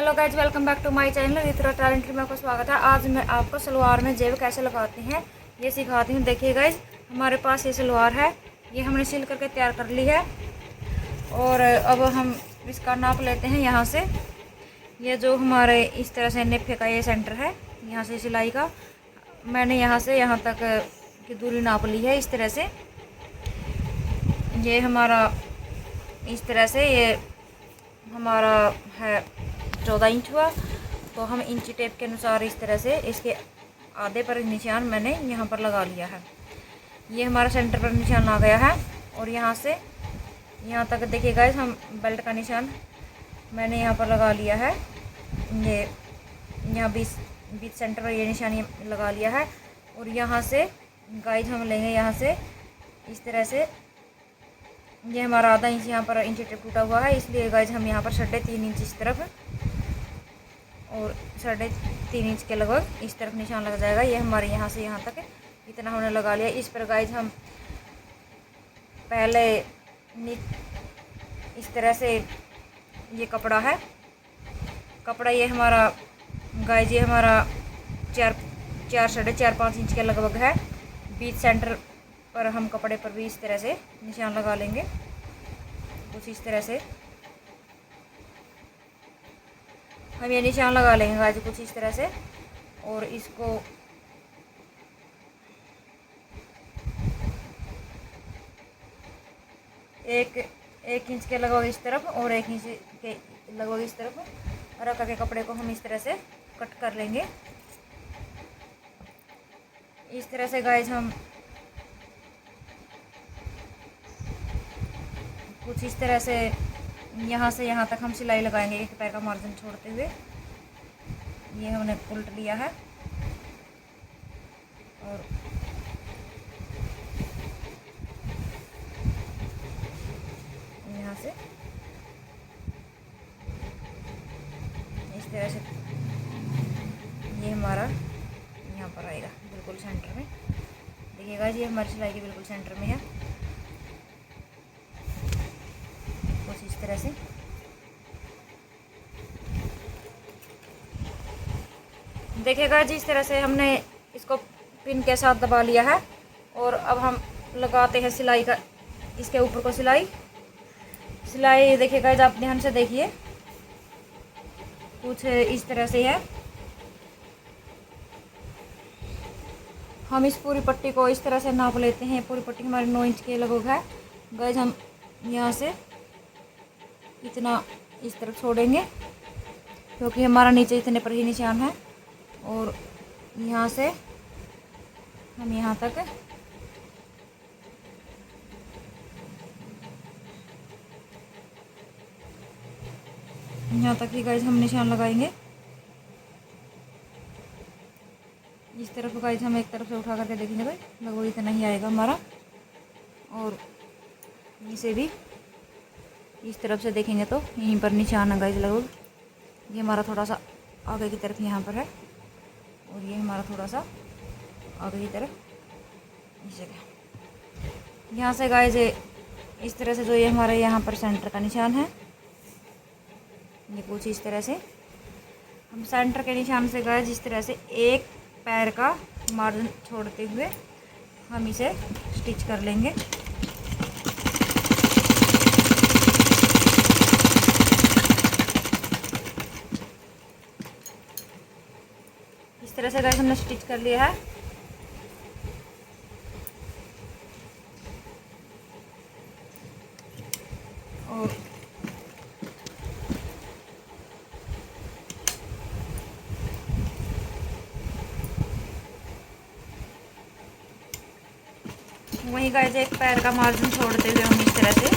Hello guys, welcome back to my channel Ritura talented में आपका स्वागत है। आज मैं आपको सलवार में जेब कैसे लगाते हैं ये सिखाती हूँ। देखिए गाइज, हमारे पास ये सलवार है, ये हमने सिल करके तैयार कर ली है। और अब हम इसका नाप लेते हैं। यहाँ से ये जो हमारे इस तरह से नेफे का ये सेंटर है, यहाँ से सिलाई का मैंने यहाँ से यहाँ तक की दूरी नाप ली है। इस तरह से ये हमारा इस तरह से ये हमारा है 14 इंच हुआ। तो हम इंची टेप के अनुसार इस तरह से इसके आधे पर निशान मैंने यहाँ पर लगा लिया है। ये हमारा सेंटर पर निशान आ गया है। और यहाँ से यहाँ तक देखिए गाइस, हम बेल्ट का निशान मैंने यहाँ पर लगा लिया है। ये यहाँ 20 सेंटर पर ये निशान लगा लिया है। और यहाँ से गाइस हम लेंगे यहाँ से इस तरह से, ये हमारा आधा इंच यहाँ पर इंची टेप टूटा हुआ है, इसलिए गाइज हम यहाँ पर 3.5 इंच इस तरफ और 3.5 इंच के लगभग इस तरफ निशान लग जाएगा। ये हमारे यहाँ से यहाँ तक इतना हमने लगा लिया। इस पर गाइज हम पहले इस तरह से ये कपड़ा है, कपड़ा ये हमारा गाइज ये हमारा 4.5 इंच के लगभग है। बीच सेंटर पर हम कपड़े पर भी इस तरह से निशान लगा लेंगे, कुछ इस तरह से हम ये निशान लगा लेंगे गाइस, कुछ इस तरह से। और इसको एक इंच के लगभग इस तरफ और 1 इंच के लगभग इस तरफ रख के कपड़े को हम इस तरह से कट कर लेंगे। इस तरह से गाइस हम कुछ इस तरह से यहाँ तक हम सिलाई लगाएंगे, एक पैर का मार्जिन छोड़ते हुए। ये हमने उल्ट लिया है और यहाँ से इस तरह से ये हमारा यहाँ पर आएगा बिल्कुल सेंटर में। देखिएगा ये हमारी सिलाई के बिल्कुल सेंटर में है, कुछ इस तरह से। देखिएगा जी, इस तरह से हमने इसको पिन के साथ दबा लिया है। और अब हम लगाते हैं सिलाई का, इसके ऊपर को सिलाई देखिएगा जी, आप ध्यान से देखिए, कुछ इस तरह से है। हम इस पूरी पट्टी को इस तरह से नाप लेते हैं। पूरी पट्टी हमारी 9 इंच के लगभग है गाइस। हम यहाँ से इतना इस तरफ छोड़ेंगे क्योंकि हमारा नीचे इतने पर ही निशान है। और यहाँ से हम यहाँ तक ही गाइस हम निशान लगाएंगे। इस तरफ गाइस हम एक तरफ से उठा करके देखेंगे भाई, लगभग इतना ही आएगा हमारा। और इसे भी इस तरफ से देखेंगे तो यहीं पर निशान है गाइस लगभग। ये हमारा थोड़ा सा आगे की तरफ यहाँ पर है और ये हमारा थोड़ा सा आगे की तरफ इस जगह। यहाँ से गाइस इस तरह से जो ये हमारा यहाँ पर सेंटर का निशान है, ये कुछ इस तरह से हम सेंटर के निशान से गाइस इस तरह से एक पैर का मार्जिन छोड़ते हुए हम इसे स्टिच कर लेंगे। इस तरह से गाइस हमने स्टिच कर लिया है। और वहीं गाइस एक पैर का मार्जिन छोड़ते हुए हम इस तरह से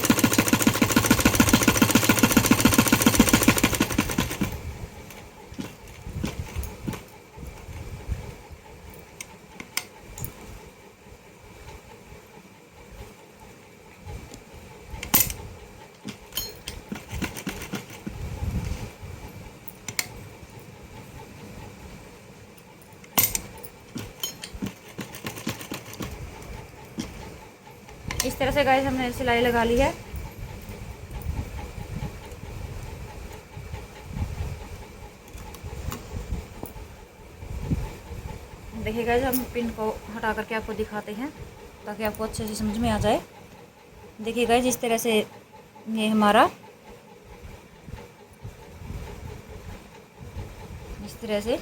इस तरह से गाइस हमने सिलाई लगा ली है। देखिए गाइस, हम पिन को हटा करके आपको दिखाते हैं ताकि आपको अच्छे से समझ में आ जाए। देखिए गाइस, इस तरह से ये हमारा इस तरह से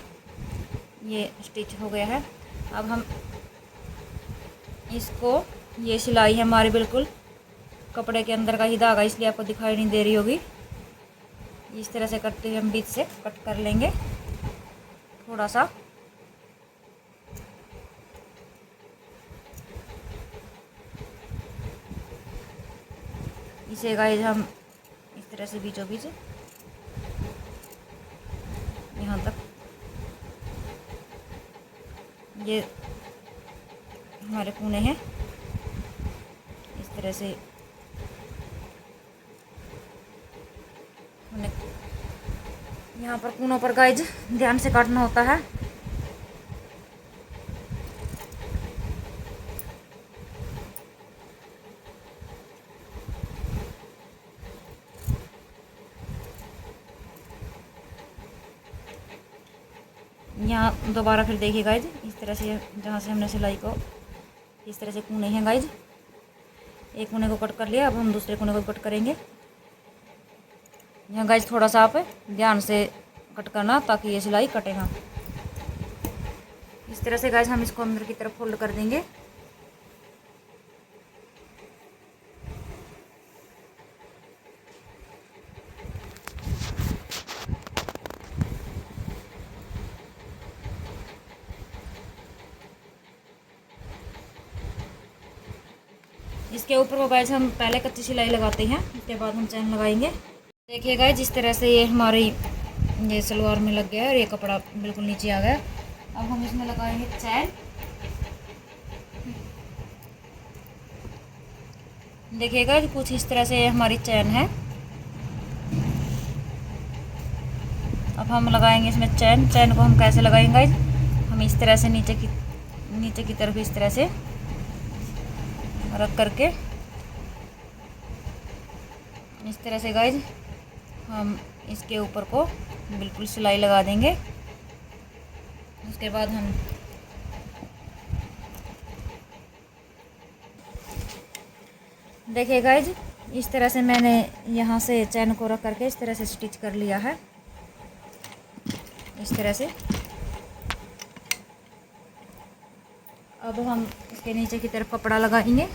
ये स्टिच हो गया है। अब हम इसको, ये सिलाई है हमारी बिल्कुल कपड़े के अंदर का ही धागा, इसलिए आपको दिखाई नहीं दे रही होगी। इस तरह से करते हुए हम बीच से कट कर लेंगे थोड़ा सा। इसे गाइस हम इस तरह से बीचों बीच यहाँ तक, ये हमारे कोने हैं, इस तरह से हमने यहाँ पर कोनों पर गाइस ध्यान से काटना होता है। यहाँ दोबारा फिर देखिए गाइज, इस तरह से जहाँ से हमने सिलाई को इस तरह से कोने हैं गाइज, एक कोने को कट कर लिया। अब हम दूसरे कोने को कट करेंगे। यहाँ गाइज थोड़ा सा आप ध्यान से कट करना ताकि ये सिलाई कटे ना। इस तरह से गाइज हम इसको अंदर की तरफ फोल्ड कर देंगे। इसके ऊपर वो गाइज हम पहले कच्ची सिलाई लगाते हैं, उसके बाद हम चैन लगाएंगे। देखिए गाइज, जिस तरह से ये हमारी ये सलवार में लग गया है और ये कपड़ा बिल्कुल नीचे आ गया। अब हम इसमें लगाएंगे चैन। देखिए गाइज, कुछ इस तरह से हमारी चैन है। अब हम लगाएंगे इसमें चैन। चैन को हम कैसे लगाएंगे गाइज, हम इस तरह से नीचे की तरफ इस तरह से रख करके इस तरह से गाइज हम इसके ऊपर को बिल्कुल सिलाई लगा देंगे। उसके बाद हम देखिए गाइज, इस तरह से मैंने यहाँ से चैन को रख करके इस तरह से स्टिच कर लिया है, इस तरह से। अब हम इसके नीचे की तरफ कपड़ा लगाएंगे।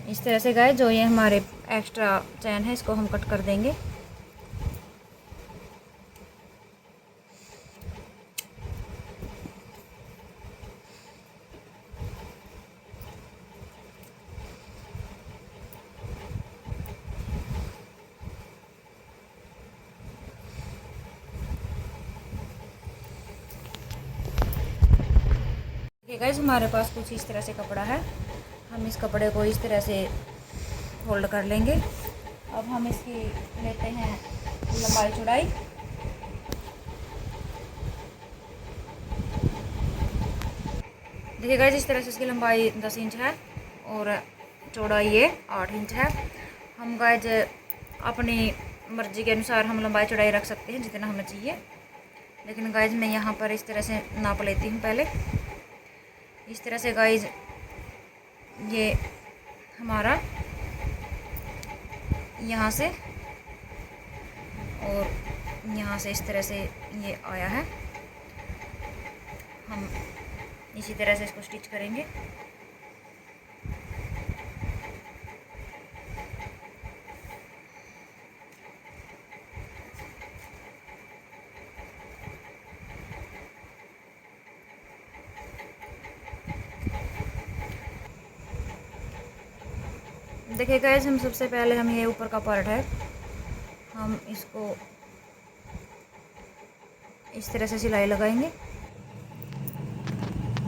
इस तरह से गाइस, जो ये हमारे एक्स्ट्रा चैन है इसको हम कट कर देंगे। देखिए गाइस, हमारे पास कुछ इस तरह से कपड़ा है। हम इस कपड़े को इस तरह से फोल्ड कर लेंगे। अब हम इसकी लेते हैं लंबाई चौड़ाई। देखिए गाइस, इस तरह से इसकी लंबाई 10 इंच है और चौड़ाई ये 8 इंच है। हम गाइस अपनी मर्जी के अनुसार हम लंबाई चौड़ाई रख सकते हैं जितना हमें चाहिए, लेकिन गाइस मैं यहाँ पर इस तरह से नाप लेती हूँ पहले। इस तरह से गाइस ये हमारा यहाँ से और यहाँ से इस तरह से ये आया है। हम इसी तरह से इसको स्टिच करेंगे। देखिए गाइस, हम सबसे पहले हम ये ऊपर का पार्ट है, हम इसको इस तरह से सिलाई लगाएंगे।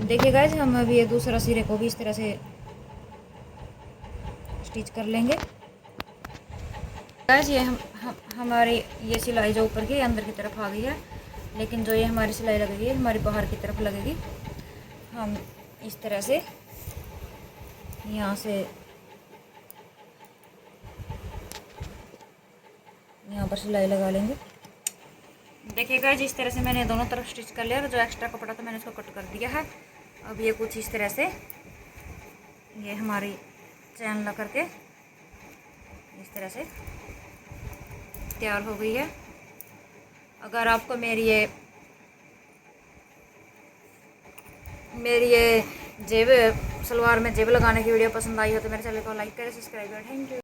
देखिए गाइस, हम अभी ये दूसरा सिरे को भी इस तरह से स्टिच कर लेंगे। गाइस, ये हमारी ये सिलाई जो ऊपर की अंदर की तरफ आ गई है, लेकिन जो ये हमारी सिलाई लगेगी हमारी बाहर की तरफ लगेगी। हम इस तरह से यहाँ से यहाँ पर सिलाई लगा लेंगे। देखिएगा जिस तरह से मैंने दोनों तरफ स्टिच कर लिया और जो एक्स्ट्रा कपड़ा था मैंने उसको कट कर दिया है। अब ये कुछ इस तरह से ये हमारी चैन लगा करके इस तरह से तैयार हो गई है। अगर आपको मेरी ये जेब सलवार में जेब लगाने की वीडियो पसंद आई हो तो मेरे चैनल को लाइक करें, सब्सक्राइब करें। Thank you.